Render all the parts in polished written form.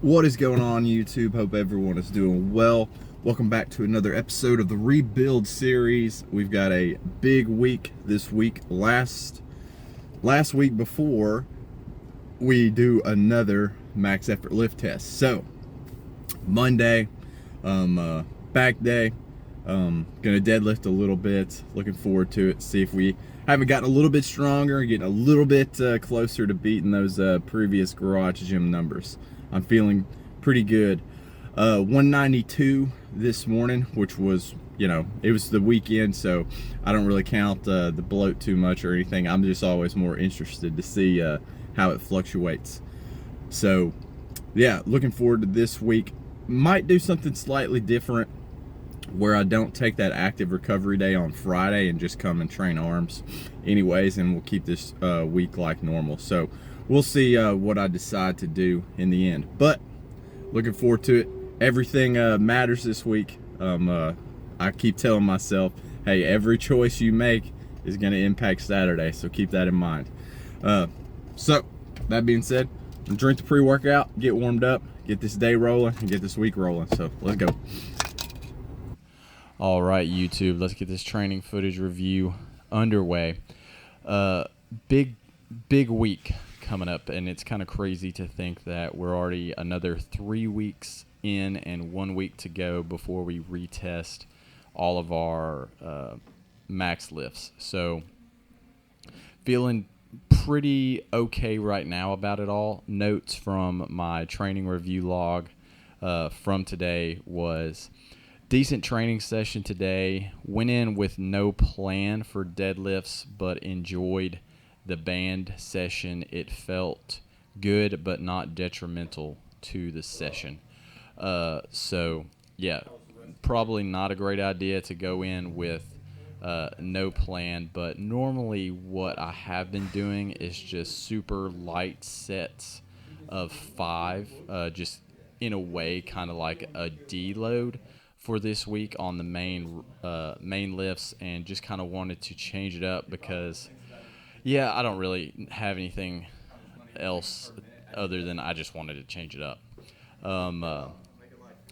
What is going on, YouTube? Hope everyone is doing well. Welcome back to another episode of the Rebuild series. We've got a big week this week. Last week before we do another max effort lift test. So Monday, back day. Gonna deadlift a little bit. Looking forward to it. See if we haven't gotten a little bit stronger, getting a little bit closer to beating those previous garage gym numbers. I'm feeling pretty good. 192 this morning, which was, it was the weekend, so I don't really count the bloat too much or anything. I'm just always more interested to see how it fluctuates. So, yeah, looking forward to this week. Might do something slightly different where I don't take that active recovery day on Friday and just come and train arms anyways, and we'll keep this week like normal. So we'll see what I decide to do in the end, but looking forward to it. Everything matters this week. I keep telling myself, hey, every choice you make is going to impact Saturday, so keep that in mind. So that being said, drink the pre-workout, get warmed up, get this day rolling, and get this week rolling. So let's go. All right, YouTube, let's get this training footage review underway. Big week coming up, and it's kind of crazy to think that we're already another 3 weeks in and 1 week to go before we retest all of our max lifts. So feeling pretty okay right now about it all. Notes from my training review log from today was decent training session today. Went in with no plan for deadlifts, but enjoyed the band session. It felt good, but not detrimental to the session. So, yeah, probably not a great idea to go in with no plan, but normally what I have been doing is just super light sets of 5, just in a way kind of like a deload for this week on the main lifts, and just kind of wanted to change it up because, yeah, I don't really have anything else other than I just wanted to change it up.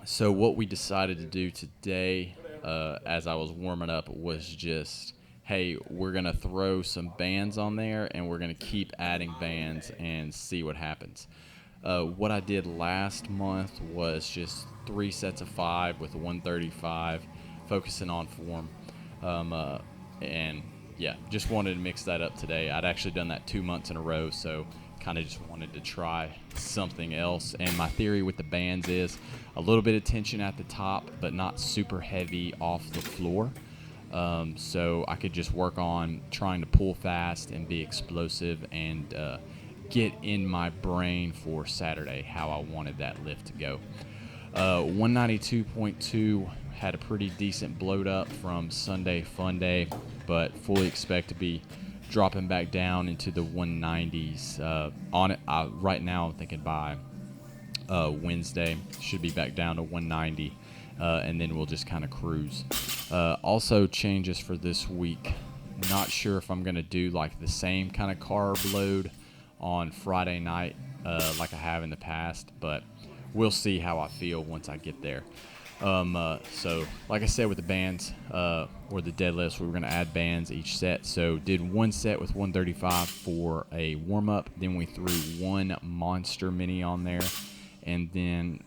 So what we decided to do today, as I was warming up, was just, hey, we're going to throw some bands on there, and we're going to keep adding bands and see what happens. What I did last month was just 3 sets of 5 with 135, focusing on form. And, yeah, just wanted to mix that up today. I'd actually done that 2 months in a row, so kind of just wanted to try something else. And my theory with the bands is a little bit of tension at the top, but not super heavy off the floor. So I could just work on trying to pull fast and be explosive and get in my brain for Saturday how I wanted that lift to go. 192.2 had a pretty decent bloat up from Sunday Fun Day, but fully expect to be dropping back down into the 190s on it. Right now I'm thinking by Wednesday should be back down to 190, and then we'll just kind of cruise. Also changes for this week. Not sure if I'm going to do like the same kind of carb load on Friday night like I have in the past, but we'll see how I feel once I get there. So like I said with the bands or the deadlifts, we were going to add bands each set. So did 1 set with 135 for a warm-up, then we threw 1 monster mini on there, and then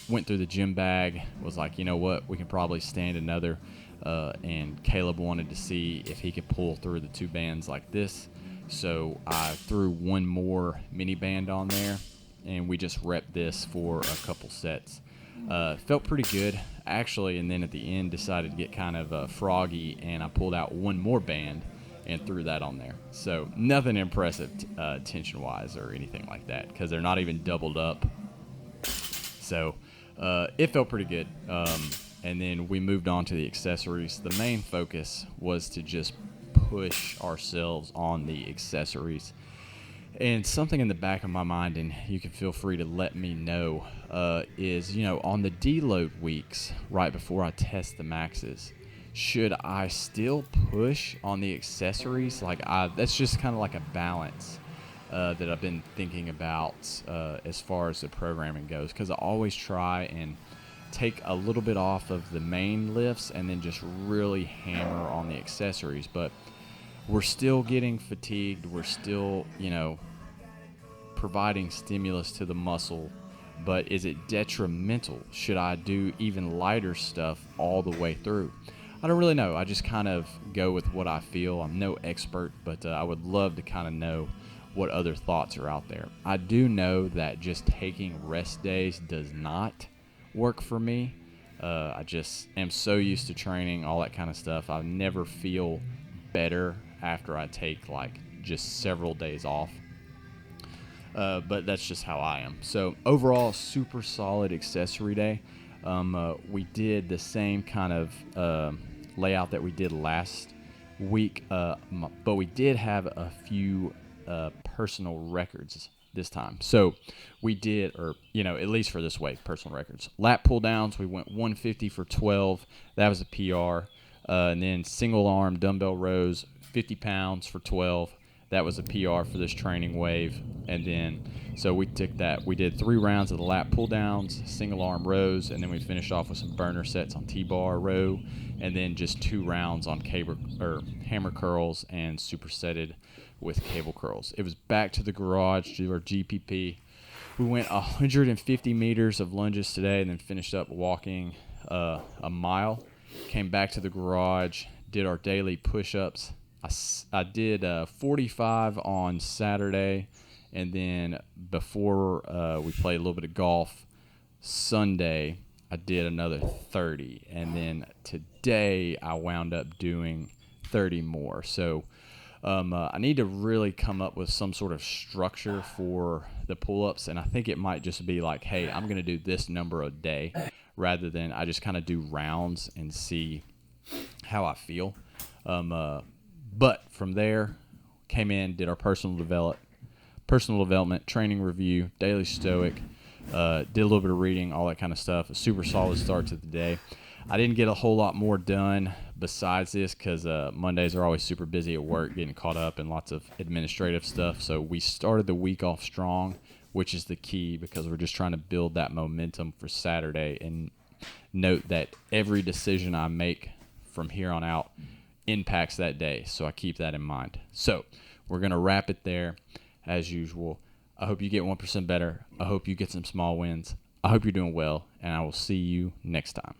went through the gym bag, was like, you know what, we can probably stand another, and Caleb wanted to see if he could pull through the 2 bands like this. So I threw 1 more mini band on there, and we just repped this for a couple sets. Felt pretty good, actually, and then at the end decided to get kind of froggy, and I pulled out 1 more band and threw that on there. So nothing impressive tension-wise or anything like that, because they're not even doubled up. So it felt pretty good. And then we moved on to the accessories. The main focus was to just push ourselves on the accessories. And something in the back of my mind, and you can feel free to let me know, is, on the deload weeks, right before I test the maxes, should I still push on the accessories? That's just kind of like a balance. that I've been thinking about as far as the programming goes, because I always try and take a little bit off of the main lifts and then just really hammer on the accessories. But we're still getting fatigued. We're still, providing stimulus to the muscle. But is it detrimental? Should I do even lighter stuff all the way through? I don't really know. I just kind of go with what I feel. I'm no expert, but I would love to kind of know what other thoughts are out there. I do know that just taking rest days does not work for me. I just am so used to training, all that kind of stuff. I never feel better after I take like just several days off. But that's just how I am. So overall, super solid accessory day. We did the same kind of layout that we did last week, but we did have a few personal records this time. So we did, or at least for this week, personal records. Lat pull downs, we went 150 for 12. That was a PR. And then single arm dumbbell rows, 50 pounds for 12. That was a PR for this training wave. And then, so we took that. We did 3 rounds of the lat pull downs, single arm rows, and then we finished off with some burner sets on T-bar row, and then just 2 rounds on hammer curls and supersetted with cable curls. It was back to the garage, to our GPP. We went 150 meters of lunges today and then finished up walking a mile. Came back to the garage, did our daily push-ups. I did 45 on Saturday, and then before we played a little bit of golf Sunday, I did another 30, and then today I wound up doing 30 more. So I need to really come up with some sort of structure for the pull-ups, and I think it might just be like, hey, I'm going to do this number a day, rather than I just kind of do rounds and see how I feel. But from there, came in, did our personal development, training review, daily stoic, did a little bit of reading, all that kind of stuff. A super solid start to the day. I didn't get a whole lot more done besides this because Mondays are always super busy at work, getting caught up in lots of administrative stuff. So we started the week off strong, which is the key, because we're just trying to build that momentum for Saturday. And note that every decision I make from here on out impacts that day, so I keep that in mind. So we're going to wrap it there as usual. I hope you get 1% better. I hope you get some small wins. I hope you're doing well, and I will see you next time.